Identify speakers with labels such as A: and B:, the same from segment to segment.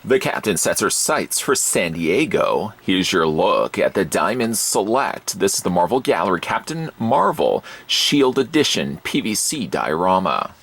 A: The captain sets her sights for San Diego. Here's your look at the Diamond Select. This is the Marvel Gallery Captain Marvel S.H.I.E.L.D. Edition PVC diorama.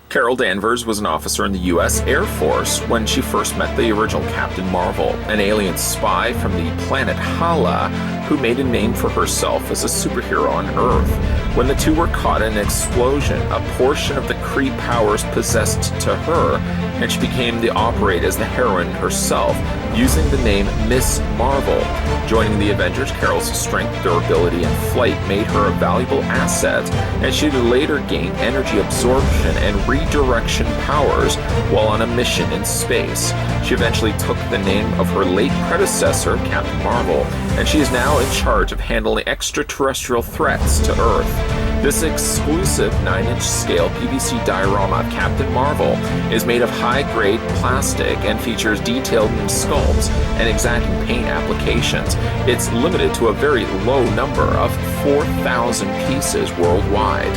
A: Carol Danvers was an officer in the U.S. Air Force when she first met the original Captain Marvel, an alien spy from the planet Hala who made a name for herself as a superhero on Earth. When the two were caught in an explosion, a portion of the Kree powers possessed to her, and she became the operate as the heroine herself, using the name Miss Marvel. Joining the Avengers, Carol's strength, durability, and flight made her a valuable asset, and she later gained energy absorption and redirection powers while on a mission in space. She eventually took the name of her late predecessor, Captain Marvel, and she is now in charge of handling extraterrestrial threats to Earth. This exclusive 9-inch scale PVC diorama of Captain Marvel is made of high-grade plastic and features detailed sculpts and exacting paint applications. It's limited to a very low number of 4,000 pieces worldwide.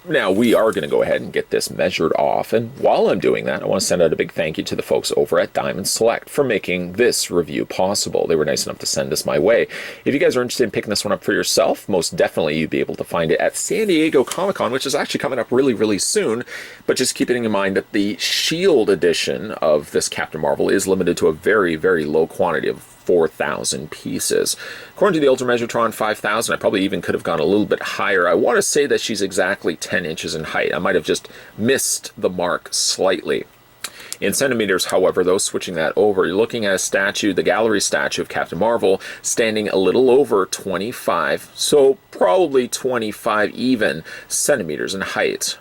A: Now, we are going to go ahead and get this measured off, and while I'm doing that, I want to send out a big thank you to the folks over at Diamond Select for making this review possible. They were nice enough to send this my way. If you guys are interested in picking this one up for yourself, most definitely you'd be able to find it at San Diego Comic-Con, which is actually coming up really, really soon, but just keeping in mind that the S.H.I.E.L.D. edition of this Captain Marvel is limited to a very, very low quantity of 4,000 pieces. According to the Ultra Measure-Tron 5000, I probably even could have gone a little bit higher. I want to say that she's exactly 10 inches in height. I might have just missed the mark slightly. In centimeters, however, though, switching that over, you're looking at a statue, the gallery statue of Captain Marvel, standing a little over 25, so probably 25 even centimeters in height.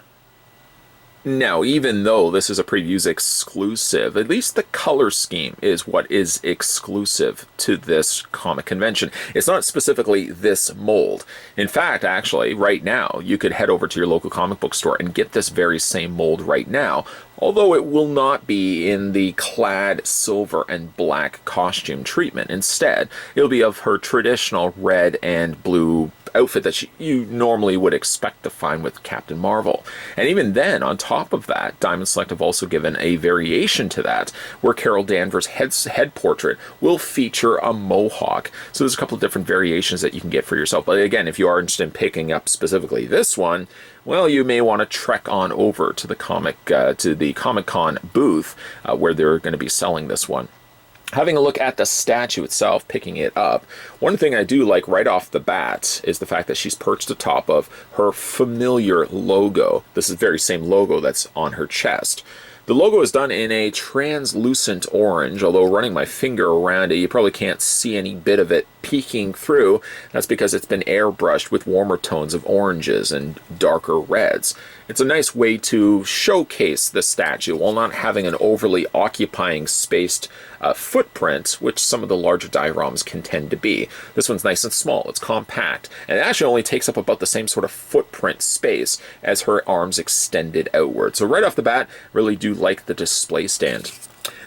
A: Now, even though this is a previews exclusive, at least the color scheme is what is exclusive to this comic convention. It's not specifically this mold. In fact, actually, right now, you could head over to your local comic book store and get this very same mold right now, although it will not be in the clad silver and black costume treatment. Instead, it'll be of her traditional red and blue outfit that you normally would expect to find with Captain Marvel. And even then, on top of that, Diamond Select have also given a variation to that, where Carol Danvers' head portrait will feature a mohawk. So there's a couple of different variations that you can get for yourself. But again, if you are interested in picking up specifically this one, well, you may want to trek on over to the Comic-Con booth where they're going to be selling this one. Having a look at the statue itself, picking it up, one thing I do like right off the bat is the fact that she's perched atop of her familiar logo. This is the very same logo that's on her chest. The logo is done in a translucent orange, although running my finger around it, you probably can't see any bit of it peeking through. That's because it's been airbrushed with warmer tones of oranges and darker reds. It's a nice way to showcase the statue while not having an overly occupying spaced footprint, which some of the larger dioramas can tend to be. This one's nice and small, it's compact, and it actually only takes up about the same sort of footprint space as her arms extended outward. So right off the bat, really do like the display stand.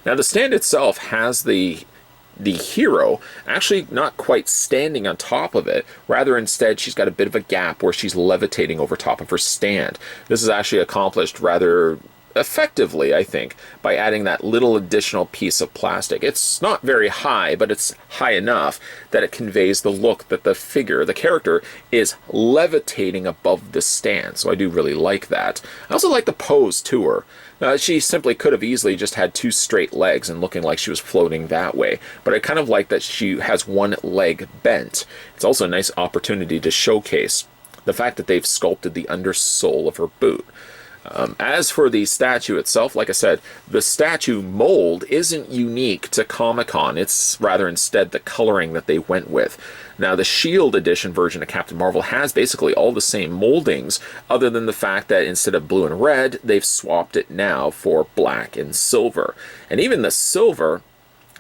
A: Now the stand itself has the the hero actually not quite standing on top of it. Rather, instead, she's got a bit of a gap where she's levitating over top of her stand. This is actually accomplished rather effectively, I think, by adding that little additional piece of plastic. It's not very high, but it's high enough that it conveys the look that the figure, the character, is levitating above the stand. So I do really like that. I also like the pose to her. She simply could have easily just had two straight legs and looking like she was floating that way, but I kind of like that she has one leg bent. It's also a nice opportunity to showcase the fact that they've sculpted the undersole of her boot. As for the statue itself, like I said, the statue mold isn't unique to Comic-Con. It's rather instead the coloring that they went with. Now, the S.H.I.E.L.D. edition version of Captain Marvel has basically all the same moldings, other than the fact that instead of blue and red, they've swapped it now for black and silver. And even the silver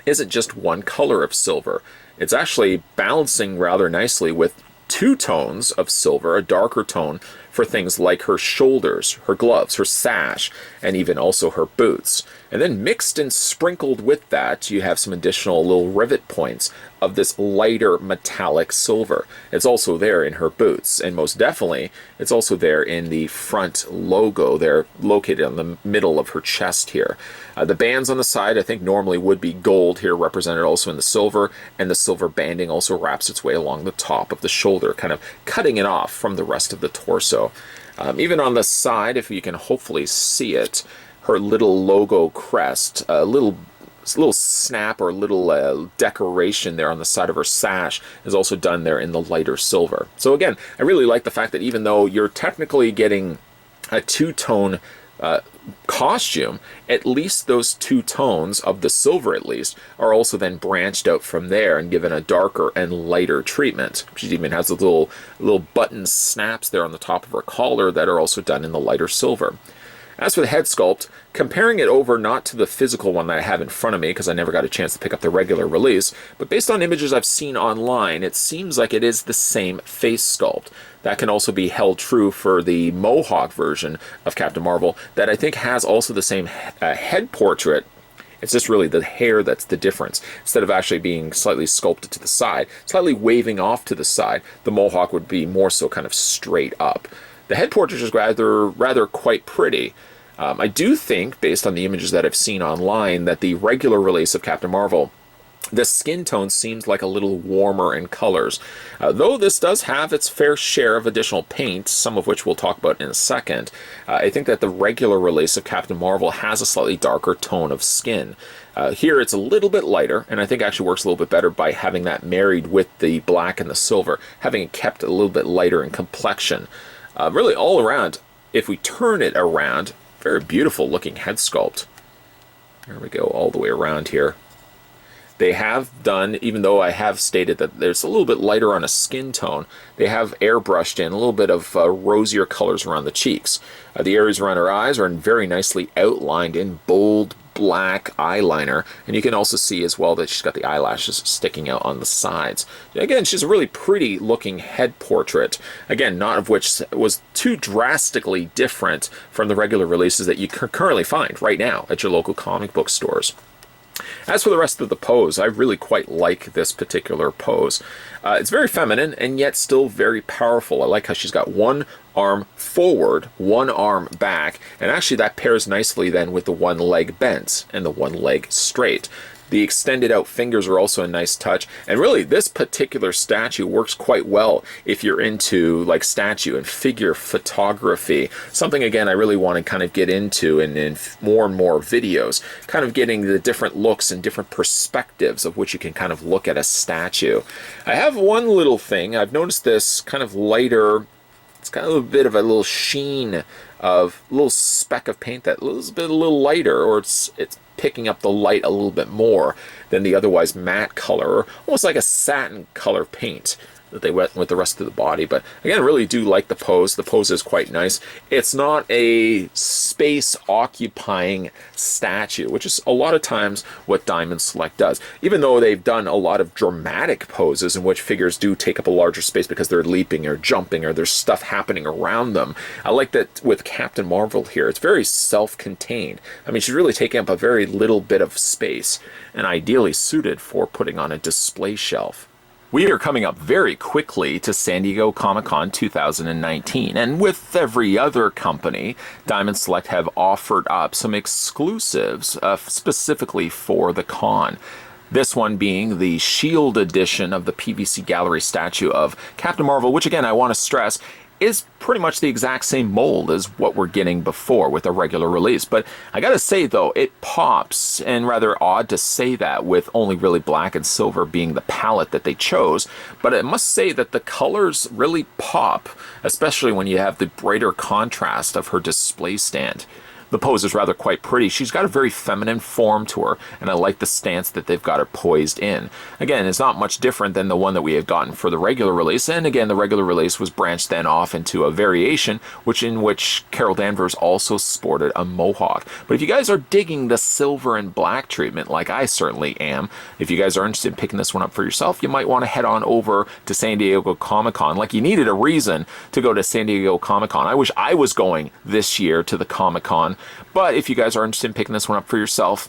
A: isn't just one color of silver. It's actually balancing rather nicely with two tones of silver, a darker tone for things like her shoulders, her gloves, her sash, and even also her boots. And then mixed and sprinkled with that, you have some additional little rivet points of this lighter metallic silver. It's also there in her boots, and most definitely, it's also there in the front logo there, located on the middle of her chest here. The bands on the side, I think, normally would be gold here, represented also in the silver, and the silver banding also wraps its way along the top of the shoulder, kind of cutting it off from the rest of the torso. Even on the side, if you can hopefully see it, her little logo crest, a little snap or little decoration there on the side of her sash is also done there in the lighter silver. So again, I really like the fact that even though you're technically getting a two-tone costume, at least those two tones of the silver at least are also then branched out from there and given a darker and lighter treatment. She even has the little button snaps there on the top of her collar that are also done in the lighter silver. As for the head sculpt, comparing it over not to the physical one that I have in front of me, because I never got a chance to pick up the regular release, but based on images I've seen online, it seems like it is the same face sculpt. That can also be held true for the Mohawk version of Captain Marvel, that I think has also the same head portrait. It's just really the hair that's the difference. Instead of actually being slightly sculpted to the side, slightly waving off to the side, the Mohawk would be more so kind of straight up. The head portrait is rather quite pretty. I do think, based on the images that I've seen online, that the regular release of Captain Marvel, the skin tone seems like a little warmer in colors. Though this does have its fair share of additional paint, some of which we'll talk about in a second, I think that the regular release of Captain Marvel has a slightly darker tone of skin. Here it's a little bit lighter, and I think actually works a little bit better by having that married with the black and the silver, having it kept a little bit lighter in complexion. Really all around, if we turn it around, very beautiful looking head sculpt. There we go, all the way around here. They have done, even though I have stated that there's a little bit lighter on a skin tone, they have airbrushed in a little bit of rosier colors around the cheeks. The areas around her eyes are very nicely outlined in bold black eyeliner, and you can also see as well that she's got the eyelashes sticking out on the sides. Again, she's a really pretty looking head portrait, again, not of which was too drastically different from the regular releases that you currently find right now at your local comic book stores. As for the rest of the pose, I really quite like this particular pose. It's very feminine and yet still very powerful. I like how she's got one arm forward, one arm back, and actually that pairs nicely then with the one leg bent and the one leg straight. The extended out fingers are also a nice touch, and really this particular statue works quite well if you're into like statue and figure photography. Something again I really want to kind of get into in more and more videos, kind of getting the different looks and different perspectives of which you can kind of look at a statue. I have one little thing. I've noticed this kind of lighter, it's kind of a bit of a little sheen of a little speck of paint that is a little lighter, or it's picking up the light a little bit more than the otherwise matte color, or almost like a satin color paint. that they went with the rest of the body. But again, I really do like the pose. The pose is quite nice. It's not a space occupying statue, which is a lot of times what Diamond Select does. Even though they've done a lot of dramatic poses in which figures do take up a larger space because they're leaping or jumping or there's stuff happening around them. I like that with Captain Marvel here, it's very self-contained. I mean, she's really taking up a very little bit of space and ideally suited for putting on a display shelf. We are coming up very quickly to San Diego Comic-Con 2019, and with every other company, Diamond Select have offered up some exclusives specifically for the con. This one being the S.H.I.E.L.D. edition of the PVC Gallery statue of Captain Marvel, which again, I want to stress, is pretty much the exact same mold as what we're getting before with a regular release. But I gotta say though, it pops, and rather odd to say that with only really black and silver being the palette that they chose, but I must say that the colors really pop, especially when you have the brighter contrast of her display stand. The pose is rather quite pretty. She's got a very feminine form to her, and I like the stance that they've got her poised in. Again, it's not much different than the one that we had gotten for the regular release, and again, the regular release was branched then off into a variation, in which Carol Danvers also sported a mohawk. But if you guys are digging the silver and black treatment, like I certainly am, if you guys are interested in picking this one up for yourself, you might want to head on over to San Diego Comic-Con. Like you needed a reason to go to San Diego Comic-Con. I wish I was going this year to the Comic-Con. But if you guys are interested in picking this one up for yourself,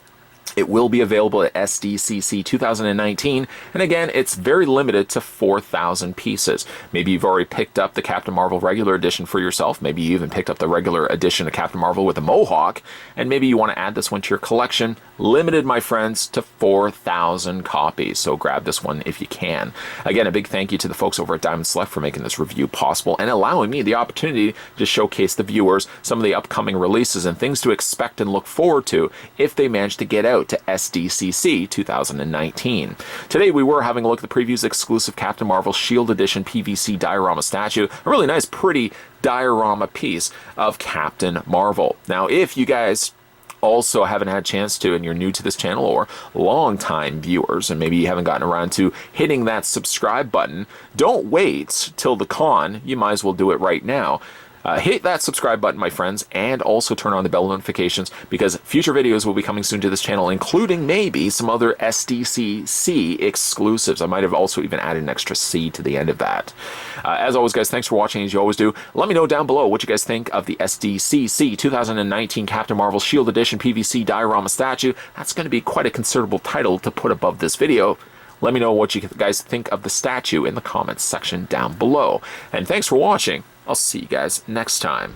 A: it will be available at SDCC 2019, and again, it's very limited to 4,000 pieces. Maybe you've already picked up the Captain Marvel regular edition for yourself, maybe you even picked up the regular edition of Captain Marvel with a mohawk, and maybe you want to add this one to your collection. Limited, my friends, to 4,000 copies, so grab this one if you can. Again, a big thank you to the folks over at Diamond Select for making this review possible and allowing me the opportunity to showcase the viewers some of the upcoming releases and things to expect and look forward to if they manage to get out to SDCC 2019. Today we were having a look at the previews exclusive Captain Marvel S.H.I.E.L.D. edition PVC diorama statue, a really nice pretty diorama piece of Captain Marvel. Now if you guys also haven't had a chance to, and you're new to this channel or long-time viewers, and maybe you haven't gotten around to hitting that subscribe button, don't wait till the con, you might as well do it right now. Hit that subscribe button, my friends, and also turn on the bell notifications because future videos will be coming soon to this channel, including maybe some other SDCC exclusives. I might have also even added an extra C to the end of that. As always, guys, thanks for watching, as you always do. Let me know down below what you guys think of the SDCC 2019 Captain Marvel S.H.I.E.L.D. edition PVC diorama statue. That's going to be quite a considerable title to put above this video. Let me know what you guys think of the statue in the comments section down below. And thanks for watching. I'll see you guys next time.